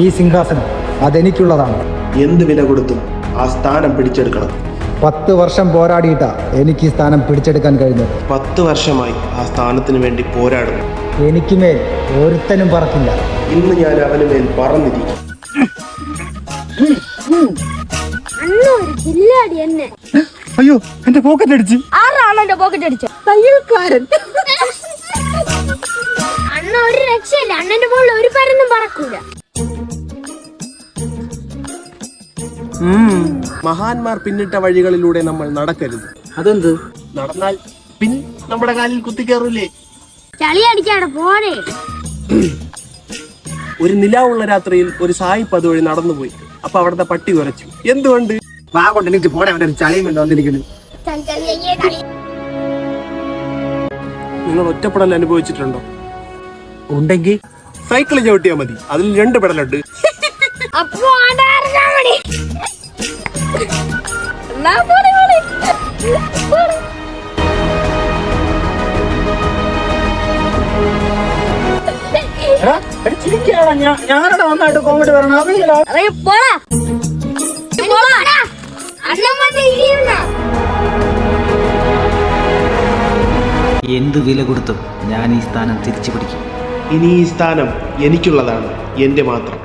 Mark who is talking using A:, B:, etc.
A: ഈ സിംഹാസനം അതെനിക്കുള്ളതാണ്.
B: എന്ത് വില കൊടുത്തും ആ സ്ഥാനം പിടിച്ചെടുക്കണം.
A: 10 വർഷം പോരാടിയിട്ട എനിക്ക് ഈ സ്ഥാനം പിടിച്ചെടുക്കാൻ കഴിഞ്ഞത്.
B: 10 വർഷമായി ആ സ്ഥാനത്തിന് വേണ്ടി പോരാടുന്നു.
A: എനിക്കുമേൽ ഒരുത്തനും പറക്കില്ല.
B: ഇന്ന് ഞാൻ അവന് മേൽ പറന്നിരിക്കും.
A: അയ്യോ, എന്റെ പോക്കറ്റ് അടിച്ച്.
C: ആരാണ് എന്റെ പോക്കറ്റ് അടിച്ച?
A: തയ്യൽക്കാരൻ.
C: അണ്ണ ഒരു രക്ഷയില്ല. അണ്ണന്റെ മുകളിൽ ഒരു പരന്നും പറക്കൂല.
B: മഹാന്മാർ പിന്നിട്ട വഴികളിലൂടെ നമ്മൾ നടക്കരുത്.
A: അതെന്ത്?
B: നടന്നാൽ പിൻ നമ്മുടെ കാലിൽ കുത്തിക്കേറില്ലേ?
C: ചളി അടിക്കാടെ പോരെ.
B: ഒരു നിലാവുള്ള രാത്രിയിൽ ഒരു സായിപ്പ് അതുവഴി നടന്നുപോയി. അപ്പൊ അവിടുത്തെ പട്ടി കുരച്ചു. എന്തുകൊണ്ട്?
A: വാ കൊണ്ട് എനിക്ക് പോടെ, അവന്റെ ചളിയും വന്നിരിക്കുന്നു.
B: നിങ്ങൾ ഒറ്റപ്പെടൽ അനുഭവിച്ചിട്ടുണ്ടോ?
A: ഉണ്ടെങ്കിൽ
B: സൈക്കിൾ ചവിട്ടിയാൽ മതി, അതിൽ 2 പെടലുണ്ട്.
C: അപ്പൊ
A: ഞാനവിടെ വന്നായിട്ട് കോമഡി പറയണം.
D: എന്ത് വില കൊടുത്തും ഞാൻ ഈ സ്ഥാനം തിരിച്ചു പിടിക്കും.
B: ഇനി ഈ സ്ഥാനം എനിക്കുള്ളതാണ്, എന്റെ മാത്രം.